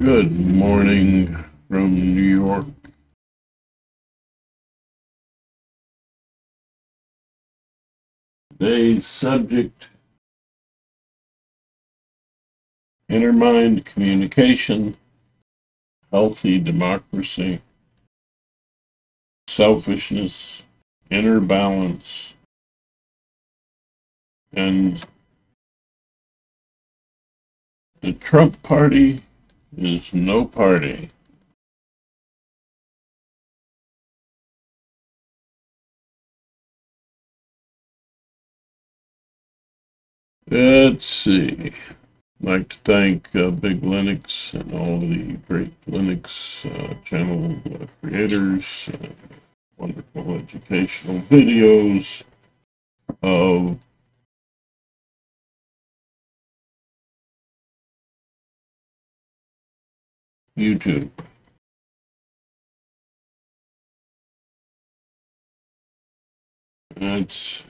Good morning from New York. Today's subject: inner mind communication, healthy democracy, selfishness, inner balance, and the Trump party is no party. Let's see. I'd like to thank Big Linux and all the great Linux channel creators, wonderful educational videos of YouTube. Let's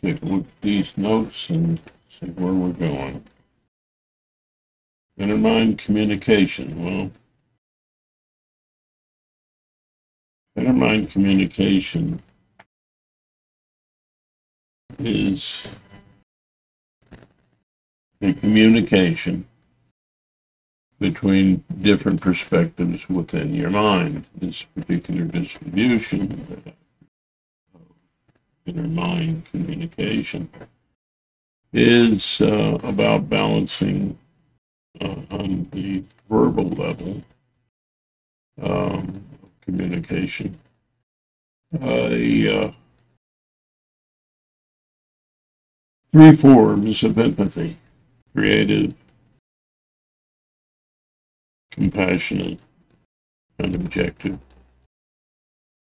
take a look at these notes and see where we're going. Inner mind communication. Well, inner mind communication is a communication between different perspectives within your mind. This particular distribution of inner mind communication is about balancing on the verbal level communication. Three forms of empathy: creative, compassionate, and objective.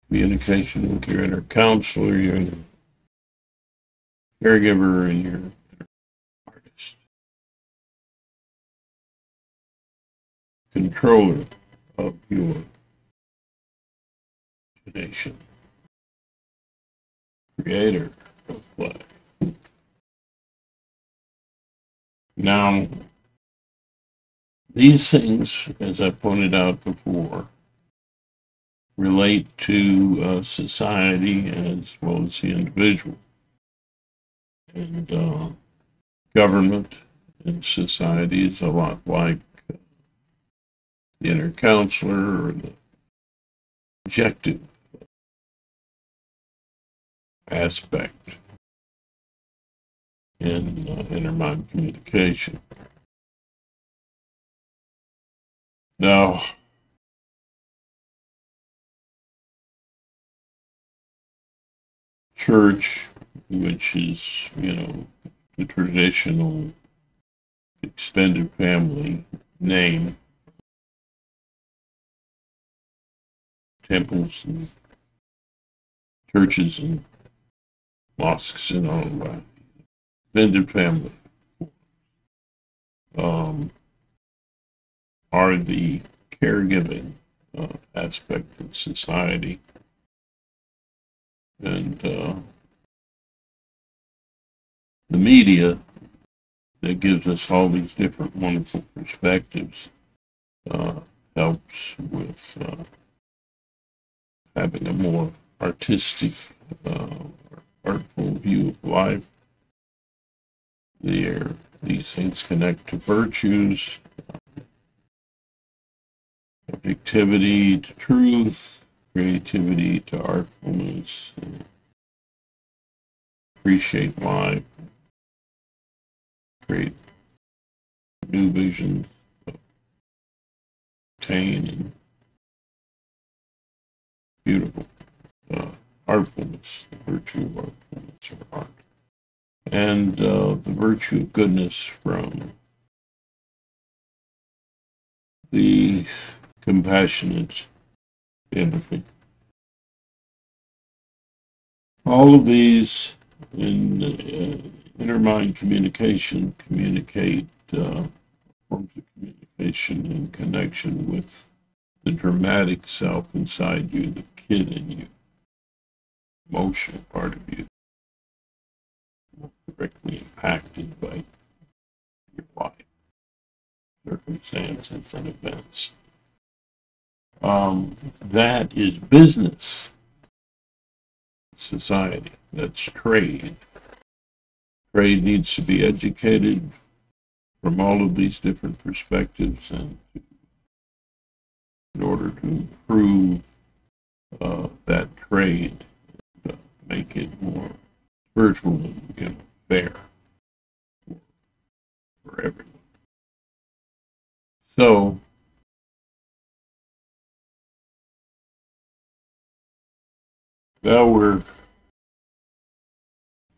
Communication with your inner counselor, your inner caregiver, and your inner artist. Controller of your imagination. Creator of life. Now, these things, as I pointed out before, relate to society as well as the individual. And government and society is a lot like the inner counselor or the objective aspect in inner mind communication. Now, church, which is, the traditional extended family name, temples and churches and mosques and all of that, extended family, are the caregiving aspect of society. And the media that gives us all these different wonderful perspectives helps with having a more artistic, artful view of life. These things connect to virtues, objectivity to truth, creativity to artfulness, appreciate life, create new visions, obtain and beautiful artfulness, the virtue of artfulness or art, and the virtue of goodness from the compassionate empathy. All of these in inner mind communication communicate forms of communication in connection with the dramatic self inside you, the kid in you, emotional part of you, directly impacted by your life. circumstances and events. That is business society. That's trade. Trade needs to be educated from all of these different perspectives, and in order to improve that trade, make it more spiritual and fair for everyone. So now we're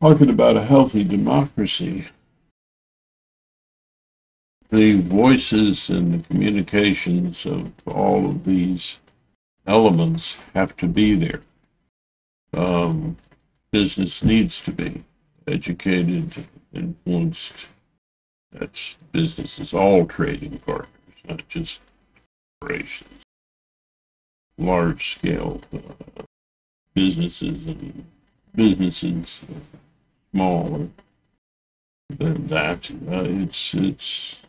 talking about a healthy democracy. The voices and the communications of all of these elements have to be there. Business needs to be educated, influenced. That's businesses, all trading partners, not just corporations. Large scale businesses, smaller than that. It's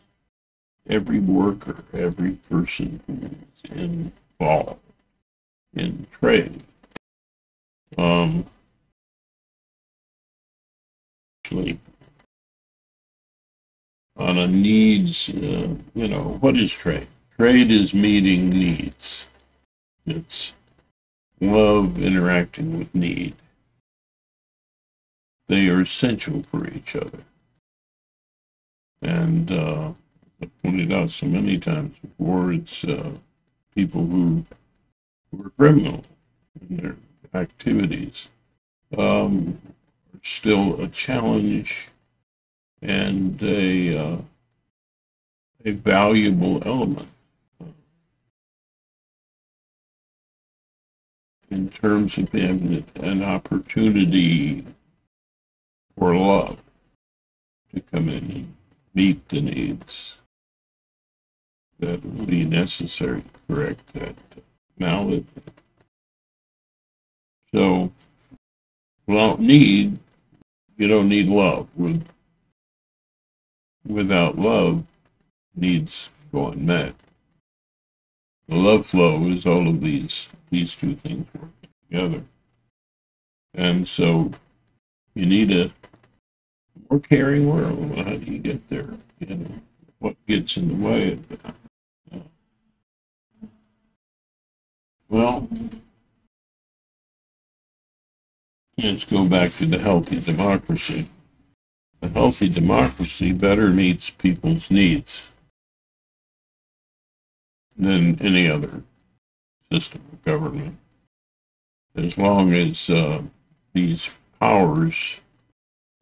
every worker, every person who's involved in trade. Actually, on a needs, what is trade? Trade is meeting needs. It's love interacting with need. They are essential for each other. And I've pointed out so many times before, it's people who are criminal in their activities are still a challenge and a valuable element in terms of being an opportunity for love to come in and meet the needs that will be necessary to correct that malady. So, without need, you don't need love. Without love, needs go unmet. The love flow is all of these two things working together. And so you need a more caring world. How do you get there? What gets in the way of that? Well, let's go back to the healthy democracy. A healthy democracy better meets people's needs than any other system of government. As long as these powers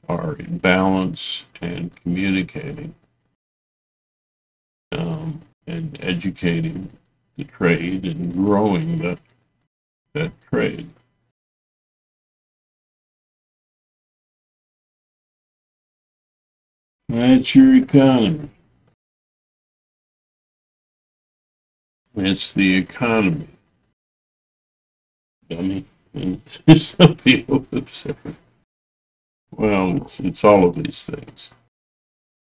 are in balance and communicating and educating the trade and growing that trade. That's your economy. It's the economy. I mean, and some people have said, well, it's all of these things.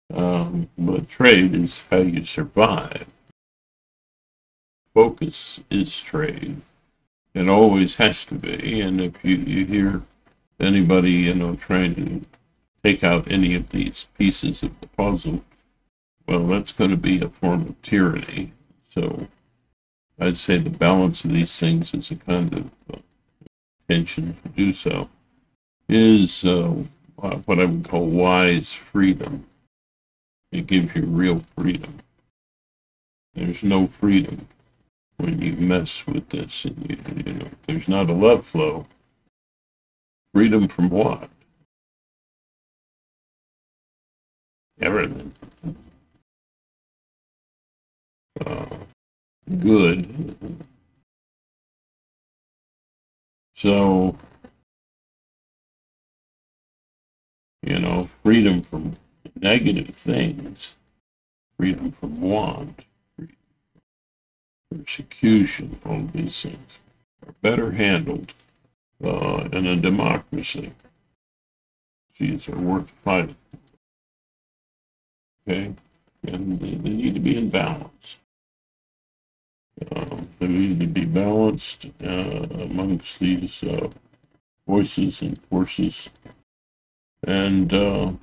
But trade is how you survive. Focus is trade. It always has to be. And if you hear anybody, trying to take out any of these pieces of the puzzle, well, that's going to be a form of tyranny. So I'd say the balance of these things is a kind of intention to do so, is what I would call wise freedom. It gives you real freedom. There's no freedom when you mess with this. And there's not a love flow. Freedom from what? Everything. Good. So, freedom from negative things, freedom from want, freedom from persecution, all of these things are better handled in a democracy. These are worth fighting. Okay? and they need to be in balance. They need to be balanced amongst these voices and forces. And okay,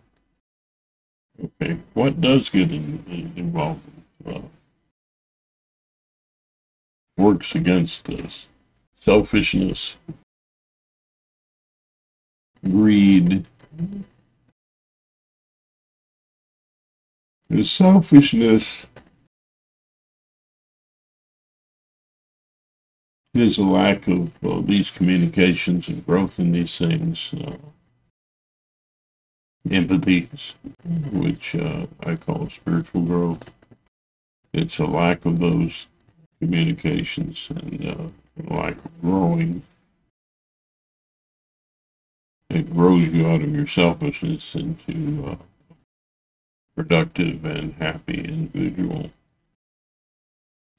what does get involved? Works against this selfishness, greed. The selfishness is a lack of these communications and growth in these things, empathies, which I call spiritual growth. It's a lack of those communications and a lack of growing. It grows you out of your selfishness into a productive and happy individual.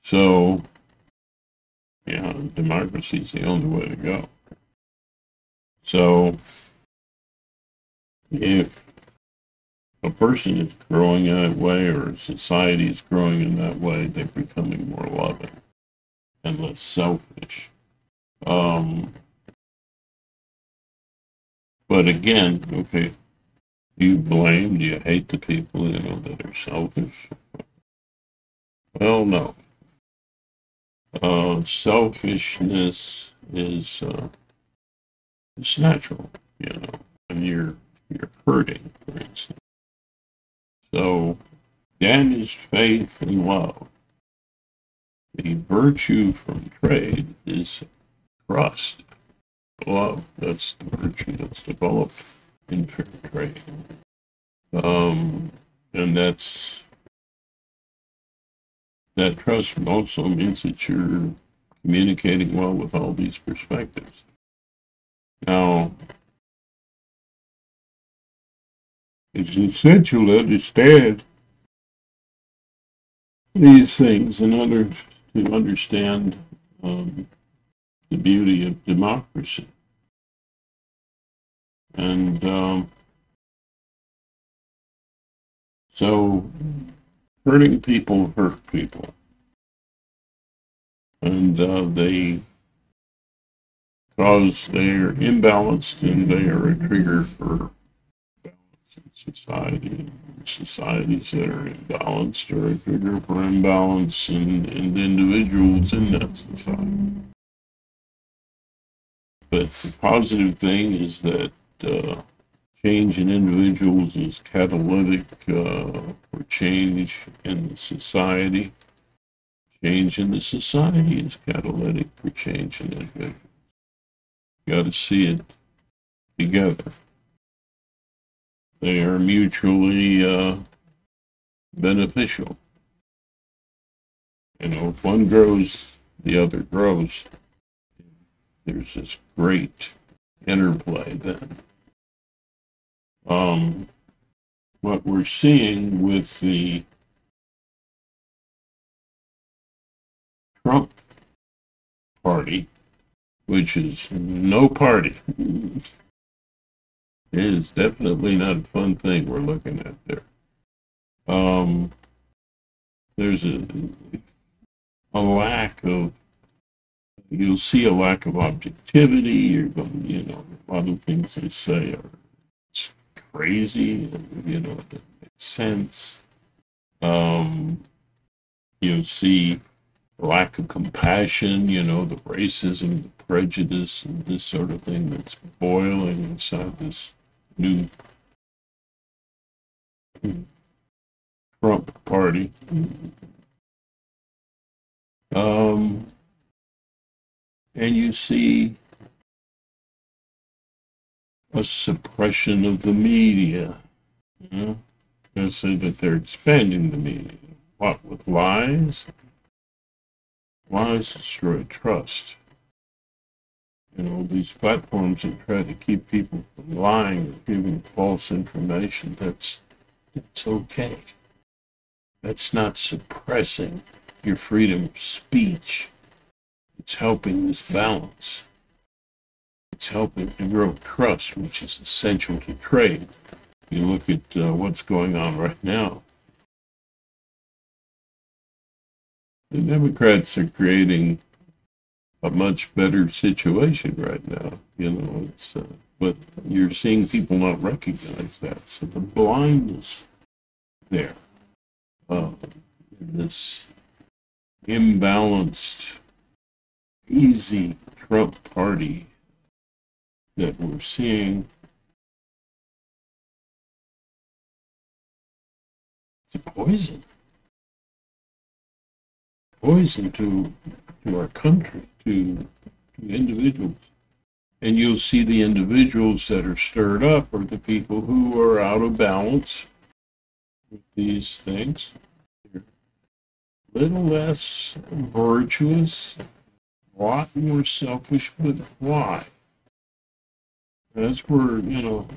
So, yeah, democracy is the only way to go. So, if a person is growing in that way or a society is growing in that way, they're becoming more loving and less selfish. But again, okay, do you blame, do you hate the people, that are selfish? Well, no. Selfishness is it's natural, when you're hurting, for instance. So that is faith and love. The virtue from trade is trust. Love, that's the virtue that's developed in fair trade. And that trust also means that you're communicating well with all these perspectives. Now, it's essential to understand these things in order to understand the beauty of democracy. And so hurting people hurt people. And they're imbalanced and they are a trigger for balance in society. Societies that are imbalanced are a trigger for imbalance in individuals in that society. But the positive thing is that change in individuals is catalytic for change in the society. Change in the society is catalytic for change in individuals. You got to see it together. They are mutually beneficial. If one grows, the other grows. There's this great interplay then. What we're seeing with the Trump party, which is no party, it is definitely not a fun thing we're looking at there. There's a lack of, you'll see a lack of objectivity. You're going, a lot of things they say are crazy, it doesn't make sense. You'll see lack of compassion, the racism, the prejudice, and this sort of thing that's boiling inside this new Trump party. And you see a suppression of the media. They say that they're expanding the media. What, with lies? Lies destroy trust. These platforms that try to keep people from lying or giving false information, that's okay. That's not suppressing your freedom of speech. It's helping this balance. It's helping to grow trust, which is essential to trade. You look at what's going on right now. the Democrats are creating a much better situation right now. But you're seeing people not recognize that. So the blindness there, in this imbalanced, easy Trump party that we're seeing, it's a poison to our country, to individuals. And you'll see the individuals that are stirred up are the people who are out of balance with these things. They're a little less virtuous, a lot more selfish, but why? That's where, you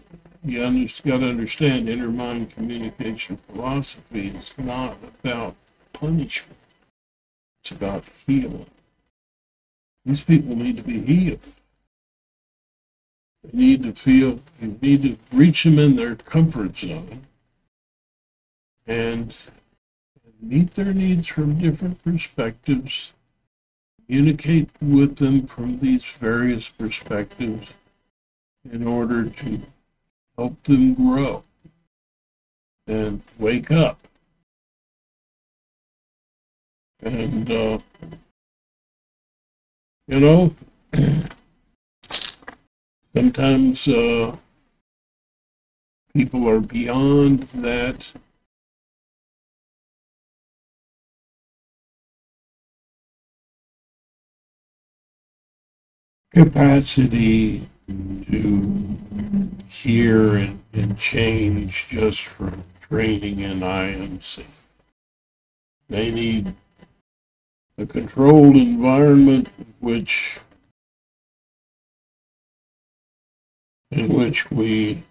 got to understand inner mind communication philosophy is not about punishment. It's about healing. These people need to be healed. They need to feel, you need to reach them in their comfort zone and meet their needs from different perspectives, communicate with them from these various perspectives in order to help them grow and wake up. And, sometimes people are beyond that capacity to hear and change just from training in IMC. They need a controlled environment in which we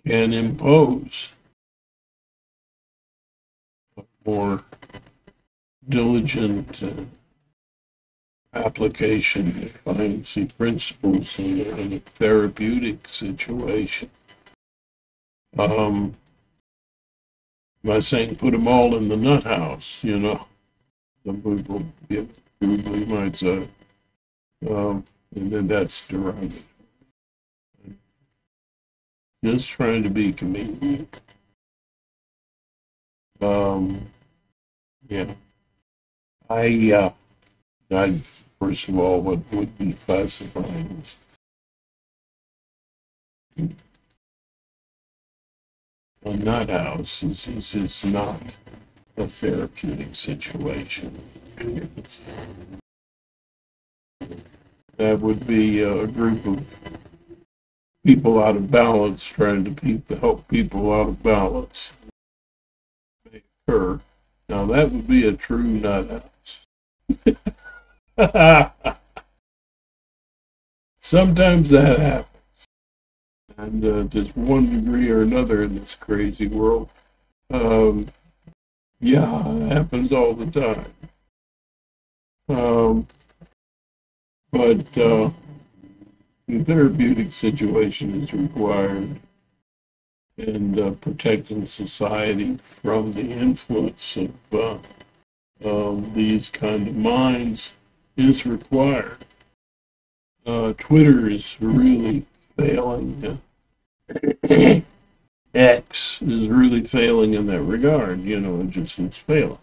can impose a more diligent application of IMC principles in a therapeutic situation. I'm not saying put them all in the nut house, Some people probably might say, and then that's derogatory. Just trying to be convenient. Yeah. I first of all, what would be classified as a nut house is not a therapeutic situation. That would be a group of people out of balance trying to help people out of balance may occur. Now that would be a true nut house. Sometimes that happens, and just one degree or another in this crazy world. Yeah, it happens all the time. But the therapeutic situation is required, and protecting society from the influence of these kind of minds is required. Twitter is really failing. X is really failing in that regard. It's failing.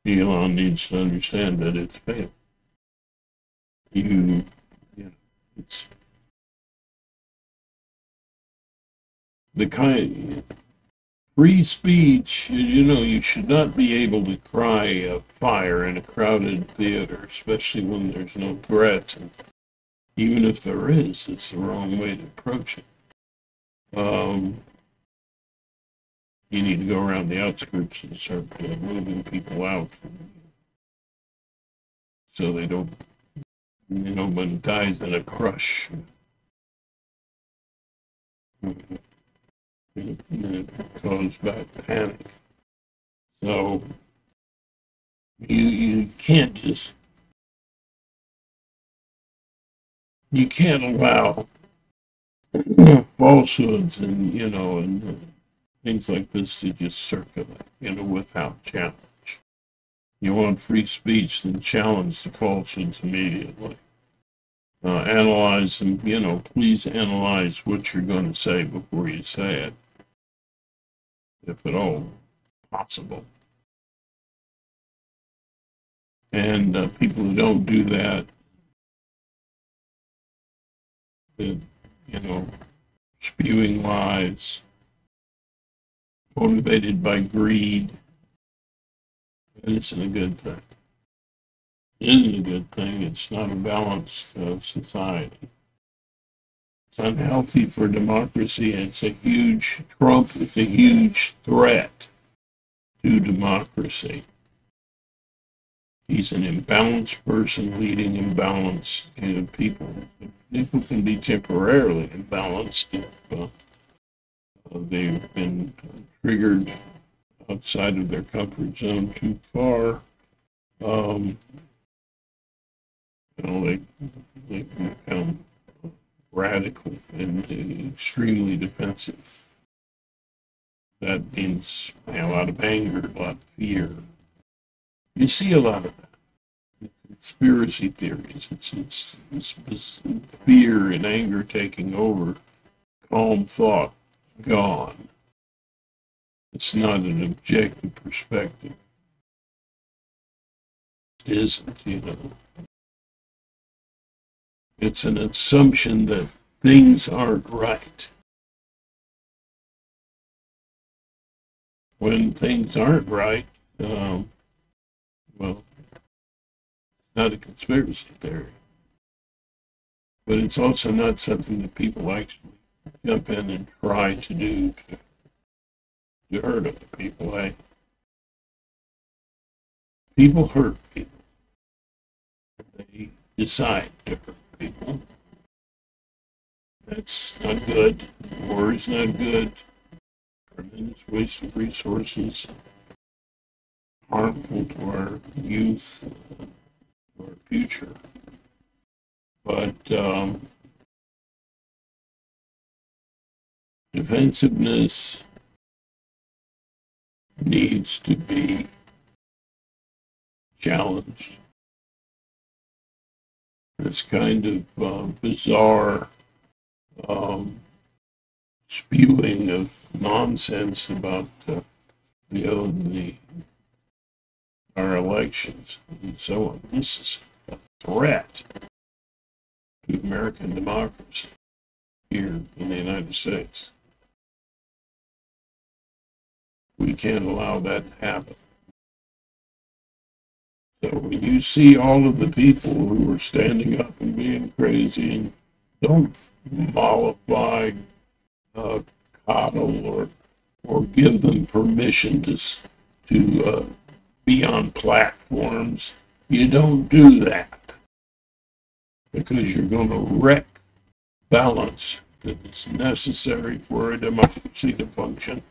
Elon needs to understand that it's failing. It's the kind free speech. You should not be able to cry fire in a crowded theater, especially when there's no threat. And even if there is, it's the wrong way to approach it. You need to go around the outskirts and start moving people out so they don't, nobody dies in a crush. It causes bad panic. So you can't allow falsehoods and things like this to just circulate, without challenge. You want free speech, then challenge the falsehoods immediately. Analyze them, please analyze what you're going to say before you say it, if at all possible. And people who don't do that, spewing lies, motivated by greed, it isn't a good thing. It isn't a good thing. It's not a balanced society. It's unhealthy for democracy. Trump is a huge threat to democracy. He's an imbalanced person leading imbalanced people. People can be temporarily imbalanced if they've been triggered outside of their comfort zone too far. They become radical and extremely defensive. That means a lot of anger, a lot of fear. You see a lot of that. Conspiracy theories. It's fear and anger taking over. Calm thought gone. It's not an objective perspective. It isn't. It's an assumption that things aren't right. When things aren't right, well, not a conspiracy theory. But it's also not something that people actually jump in and try to do to hurt other people. People hurt people. They decide to hurt people. That's not good. War is not good. Tremendous waste of resources. Harmful to our youth, our future. But defensiveness needs to be challenged. This kind of bizarre spewing of nonsense about our elections and so on. This is a threat to American democracy here in the United States. We can't allow that to happen. So when you see all of the people who are standing up and being crazy, and don't mollify, coddle, or give them permission to be on platforms. You don't do that because you're going to wreck balance that is necessary for a democracy to function.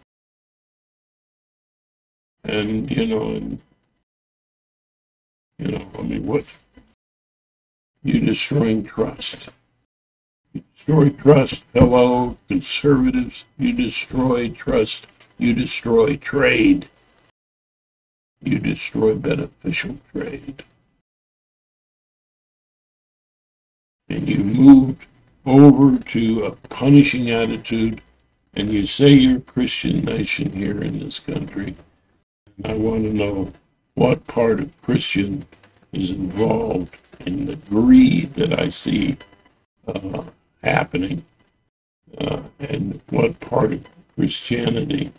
And what? You're destroying trust. You destroy trust. Hello, conservatives. You destroy trust. You destroy trade. You destroy beneficial trade. And you moved over to a punishing attitude, and you say you're a Christian nation here in this country. And I want to know what part of Christian is involved in the greed that I see happening, and what part of Christianity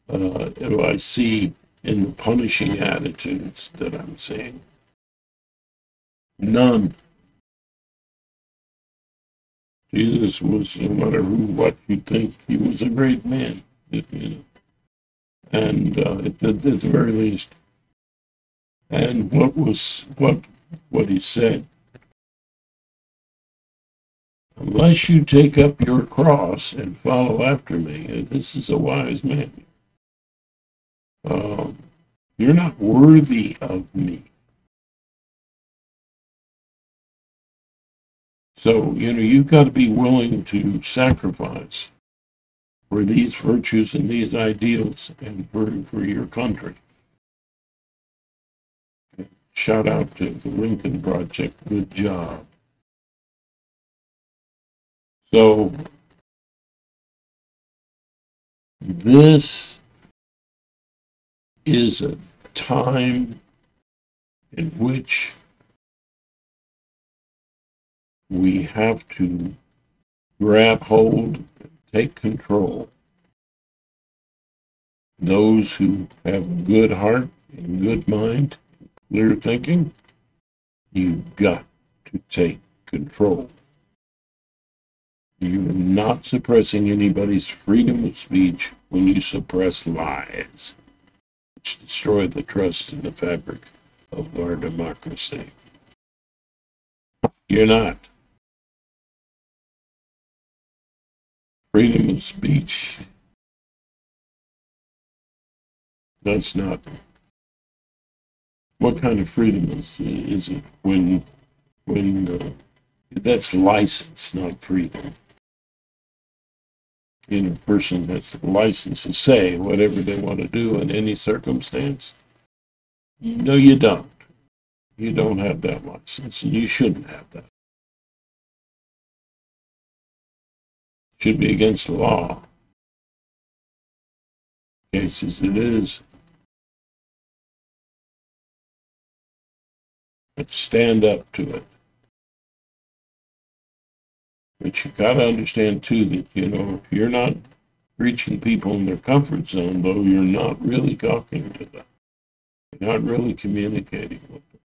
do I see in the punishing attitudes that I'm seeing? None. Jesus was, no matter what you think, he was a great man, and at the very least. And what he said? Unless you take up your cross and follow after me, this is a wise man. You're not worthy of me. So, you've got to be willing to sacrifice for these virtues and these ideals and for your country. Shout out to the Lincoln Project. Good job. So this is a time in which we have to grab hold, take control. Those who have good heart and good mind, clear thinking, you've got to take control. You're not suppressing anybody's freedom of speech when you suppress lies, which destroy the trust in the fabric of our democracy. You're not. Freedom of speech, that's not. What kind of freedom is it when that's license, not freedom? A person that's licensed to say whatever they want to do in any circumstance. No, you don't. You don't have that license, and you shouldn't have that. It should be against the law. Cases it is. But stand up to it. But you got to understand too that if you're not reaching people in their comfort zone, though, you're not really talking to them. You're not really communicating with them.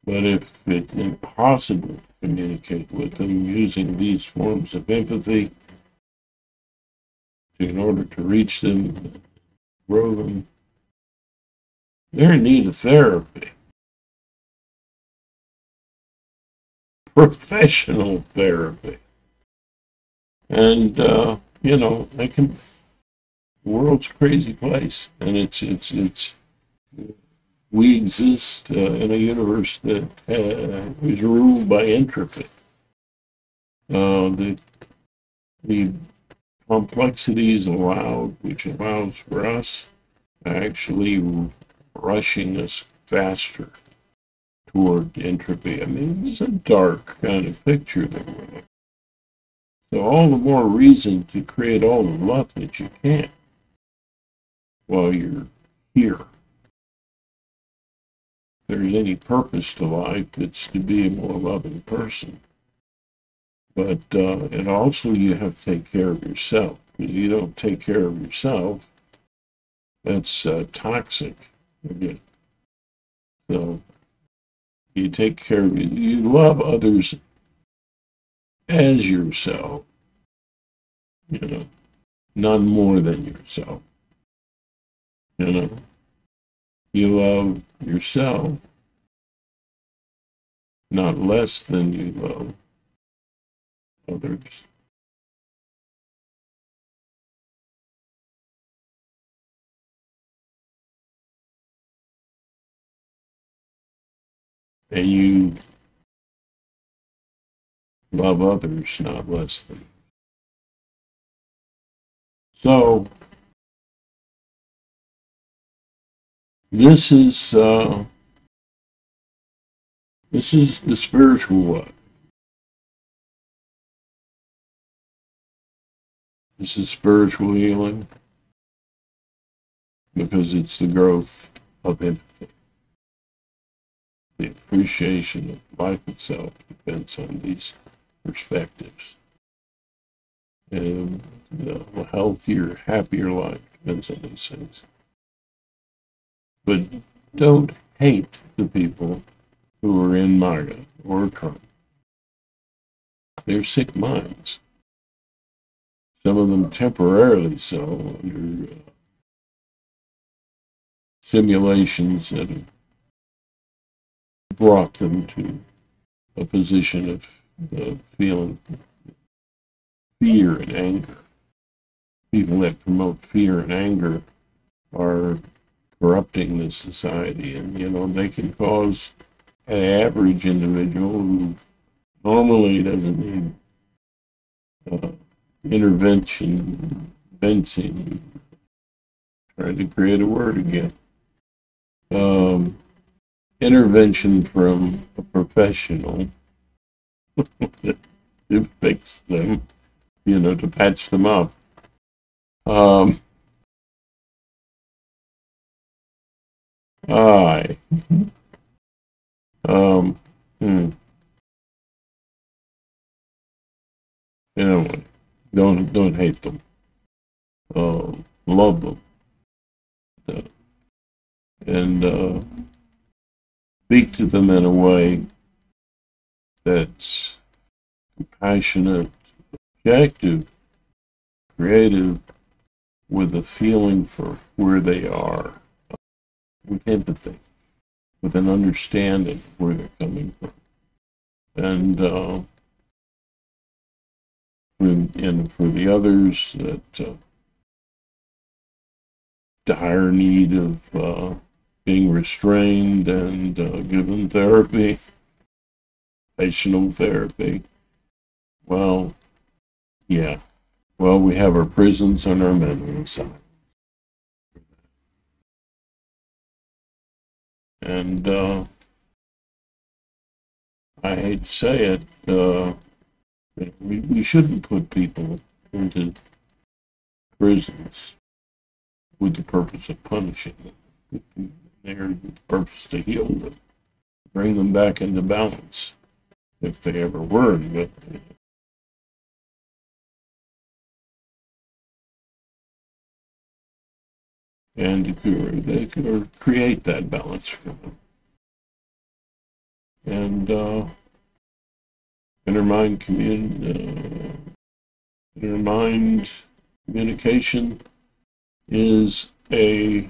But if it's impossible to communicate with them using these forms of empathy in order to reach them, grow them, they're in need of therapy. Professional therapy. And, they can, the world's a crazy place. And we exist in a universe that is ruled by entropy. The complexities allowed, which allows for us actually rushing us faster toward entropy. I mean, it's a dark kind of picture that we're looking at. So all the more reason to create all the love that you can while you're here. If there's any purpose to life, it's to be a more loving person. But and also you have to take care of yourself. If you don't take care of yourself, that's toxic again. So you take care of you love others as yourself, none more than yourself. You love yourself, not less than you love others. And you love others, not less than. So this is the spiritual life. This is spiritual healing because it's the growth of empathy. The appreciation of life itself depends on these perspectives. And a healthier, happier life depends on these things. But don't hate the people who are in MAGA or Trump. They're sick minds. Some of them temporarily so under simulations that have brought them to a position of feeling fear and anger. People that promote fear and anger are corrupting this society, and they can cause an average individual who normally doesn't need intervention, venting, trying to create a word again. Intervention from a professional to fix them, to patch them up. I, um, hmm, anyway, don't hate them. Love them, uh, and speak to them in a way that's compassionate, objective, creative, with a feeling for where they are, with empathy, with an understanding of where they're coming from, and for the others that dire need of being restrained and given therapy, patient therapy. Well, yeah. Well, we have our prisons and our mental asylums. And I hate to say it, we shouldn't put people into prisons with the purpose of punishing them. They're with the purpose to heal them, bring them back into balance, if they ever were. And they could create that balance for them. And intermind communication is a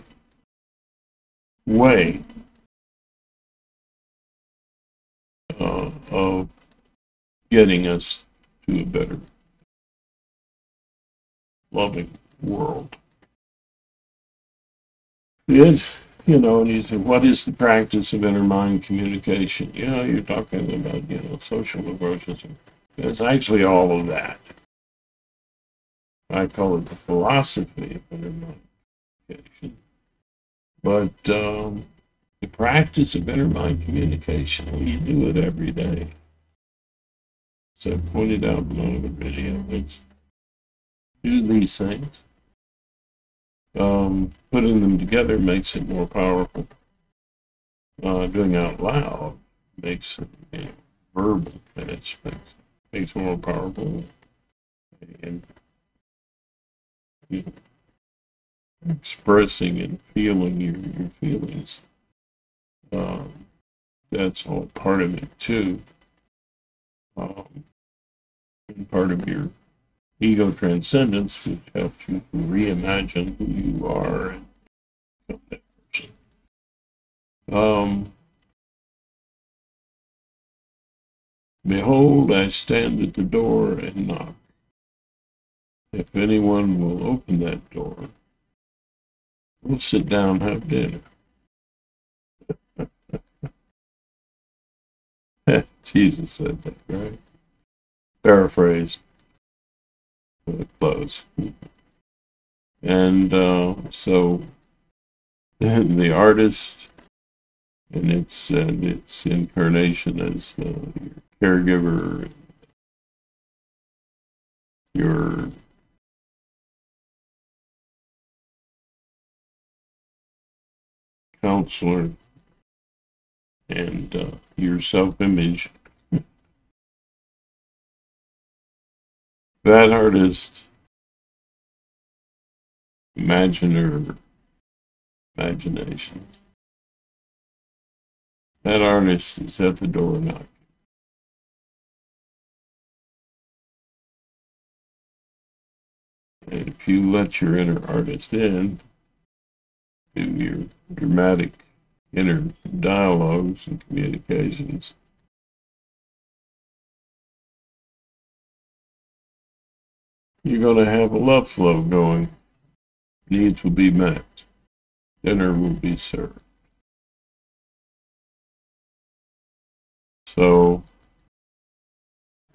way of getting us to a better, loving world. It's, and you say, what is the practice of intermind communication? You're talking about, social negotiations. It's actually all of that. I call it the philosophy of intermind communication. But the practice of intermind communication, we do it every day. As I pointed out in one of the videos, do these things. Putting them together makes it more powerful. Doing out loud makes it verbal, and it makes it more powerful. And expressing and feeling your feelings. That's all part of it too. And part of your ego transcendence, which helps you to reimagine who you are and become that person. Behold, I stand at the door and knock. If anyone will open that door, we'll sit down and have dinner. Jesus said that, right? Paraphrase. Close. And so the artist and its incarnation as your caregiver, your counselor, and your self-image. That artist, imaginer, imagination. That artist is at the door knocking. And if you let your inner artist in, to your dramatic inner dialogues and communications, you're going to have a love flow going. Needs will be met. Dinner will be served. So,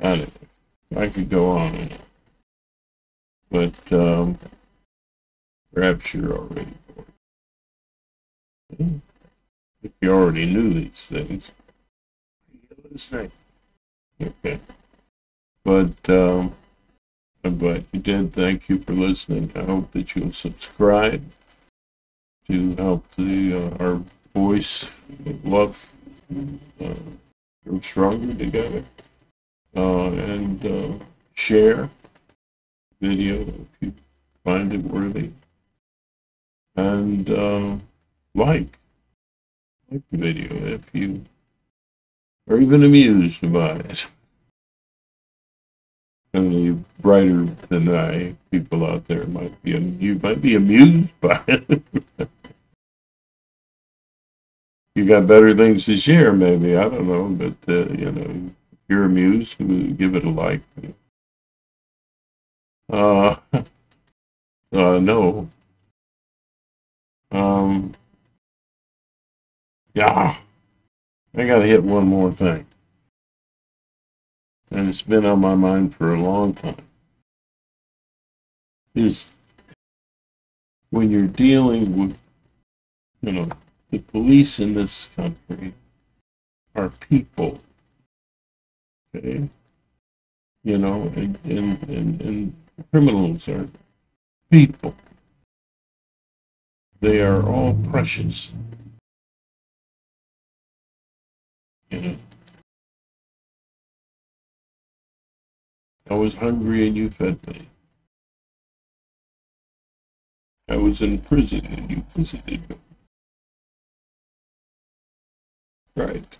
I could go on and on. but perhaps you're already bored. If you already knew these things, you're listening. Okay. But I'm glad you did. Thank you for listening. I hope that you'll subscribe to help our voice love grow stronger together. And share video if you find it worthy. And like the video if you are even amused by it. And the brighter than I people out there might be amused by it. You got better things to share, maybe, I don't know, but if you're amused, give it a like. No. Yeah, I gotta hit one more thing. And it's been on my mind for a long time. Is when you're dealing with, the police in this country are people, okay? And criminals are people. They are all precious. I was hungry and you fed me. I was in prison and you visited me. Right.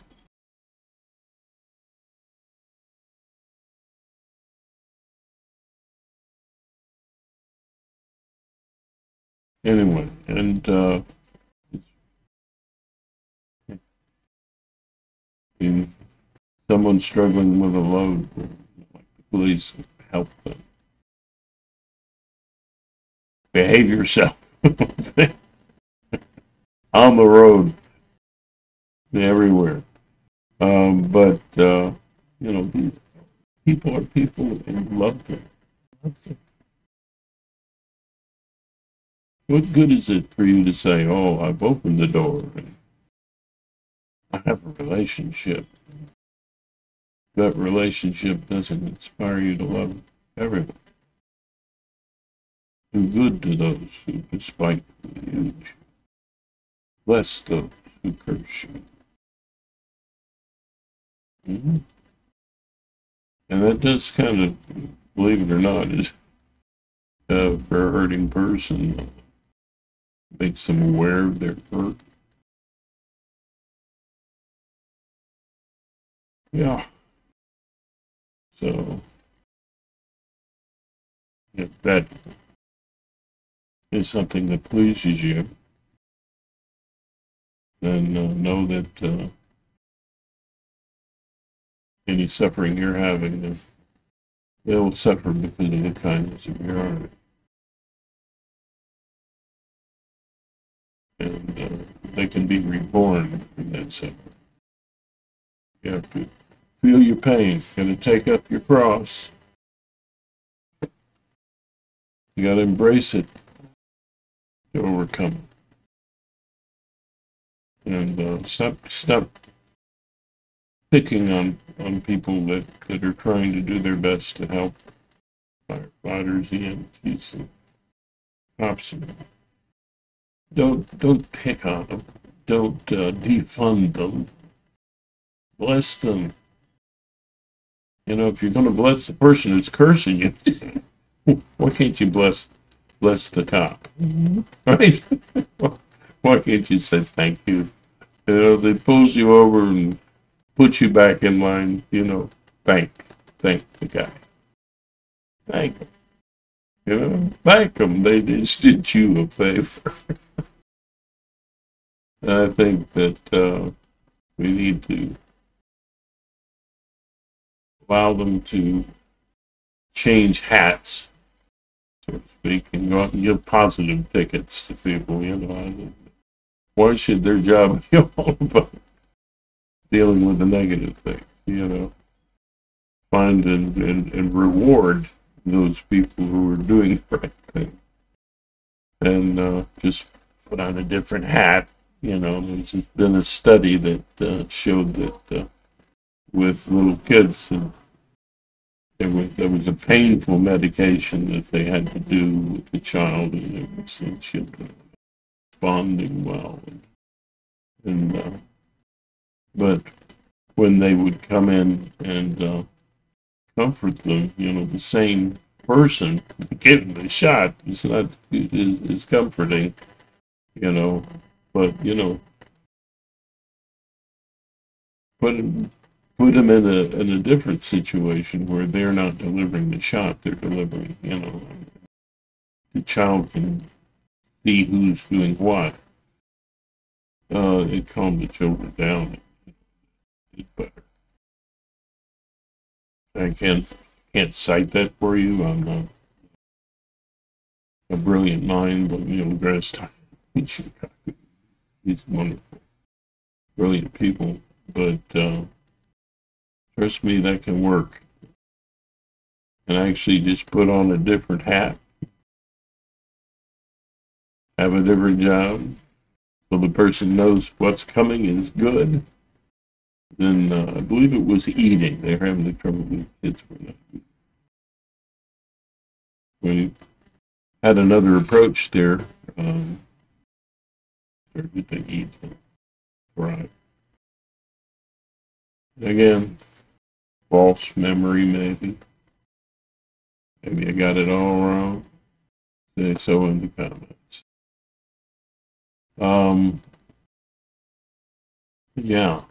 Anyway, and someone struggling with a load, like the police help them. Behave yourself on the road, everywhere. But people are people and love them. What good is it for you to say, "Oh, I've opened the door and I have a relationship"? That relationship doesn't inspire you to love everyone. Do good to those who despitefully use you. Bless those who curse you. Mm-hmm. And that does kind of, believe it or not, is for a hurting person, makes them aware of their hurt. Yeah. So, if that is something that pleases you, then know that any suffering you're having, they will suffer because of the kindness of your heart. And they can be reborn in that suffering. You have to feel your pain. You got to take up your cross. You got to embrace it to overcome it. And stop picking on people that are trying to do their best to help firefighters, EMTs, and cops. Don't pick on them. Don't defund them. Bless them. If you're going to bless the person who's cursing you, why can't you bless the cop? Right? Why can't you say thank you? They pulls you over and put you back in line. Thank the guy. Thank him. Thank them. They just did you a favor. I think that we need to allow them to change hats, so to speak, and go out and give positive tickets to people. Why should their job be all about dealing with the negative things? Find and reward those people who were doing the right thing, and just put on a different hat. There's been a study that showed that with little kids, there was a painful medication that they had to do with the child, and it was responding well. And but when they would come in and comfort them, the same person getting the shot is not is comforting, but put put them in a different situation where they're not delivering the shot, they're delivering, the child can see who's doing what. It calmed the children down. It's better. I can't cite that for you. I'm not a brilliant mind, but Neil deGrasse Tyson, he's wonderful, brilliant people. But trust me, that can work. And actually just put on a different hat, have a different job, so the person knows what's coming is good. Then I believe it was eating. They're having the trouble with kids were not eating. We had another approach there. Started to eat right. Again, false memory maybe. Maybe I got it all wrong. Say so in the comments. Yeah.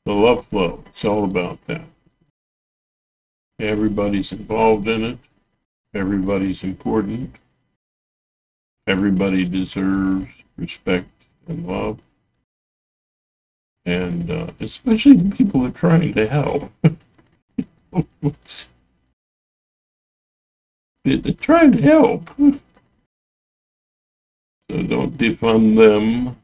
The love flow, it's all about that. Everybody's involved in it. Everybody's important. Everybody deserves respect and love. And especially the people who are trying to help. They're trying to help. So don't defund them.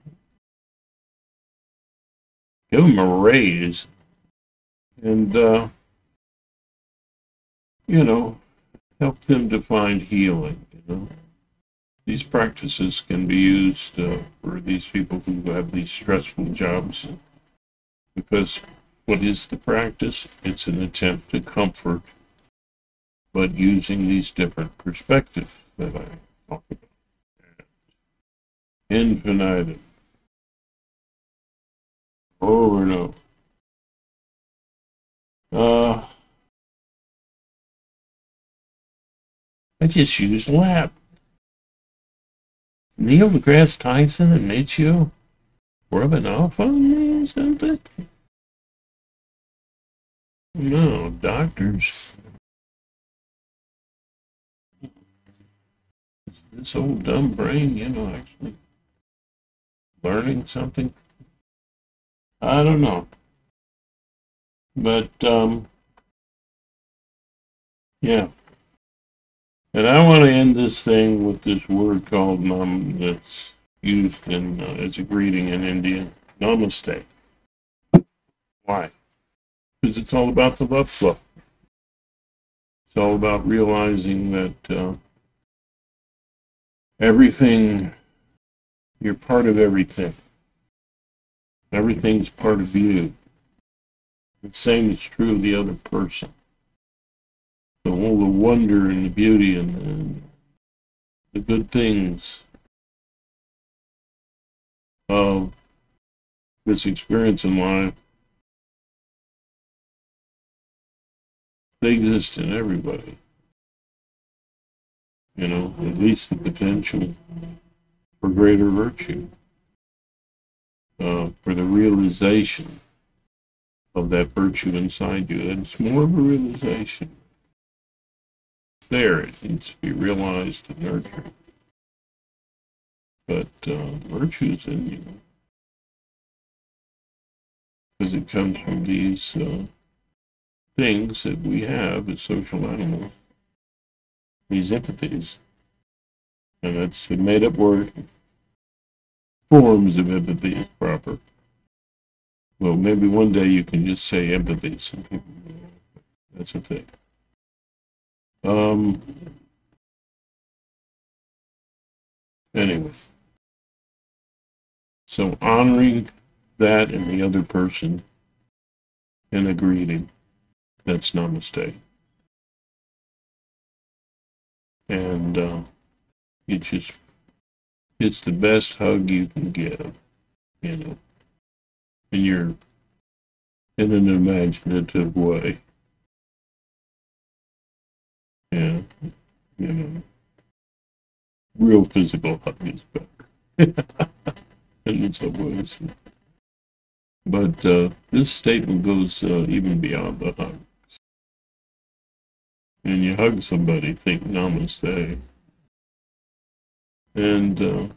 Give them a raise. And, help them to find healing. These practices can be used for these people who have these stressful jobs. Because what is the practice? It's an attempt to comfort, but using these different perspectives that I talk about. Infinitum. Over and over. I just used lap. Neil deGrasse Tyson and Michio rubbing off on me or something? No, doctors. This old dumb brain, actually learning something. I don't know. But, yeah. And I want to end this thing with this word called that's used as a greeting in India. Namaste. Why? Because it's all about the love flow. It's all about realizing that everything, you're part of everything. Everything's part of you. The same is true of the other person. So all the wonder and the beauty and the good things of this experience in life, they exist in everybody. At least the potential for greater virtue, for the realization of that virtue inside you. And it's more of a realization. There, it needs to be realized and nurtured. But virtue is in you. Because it comes from these things that we have as social animals, these empathies. And that's a made up word. Forms of empathy is proper. Well, maybe one day you can just say empathy. Some people, That's a thing. Um, anyway, so honoring that and the other person in a greeting, that's namaste. And it's just, it's the best hug you can give, you know, and you're in an imaginative way. Yeah, you know, real physical hug is better in some ways. But this statement goes even beyond the hug. And you hug somebody, think namaste. And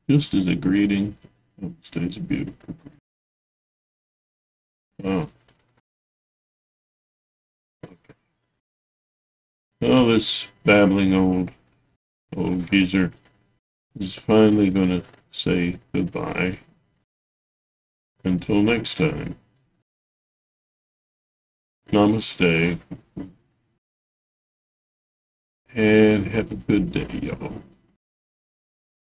just as a greeting, namaste is a beautiful greeting. Oh, oh, this babbling old geezer is finally going to say goodbye. Until next time, namaste, and have a good day, y'all.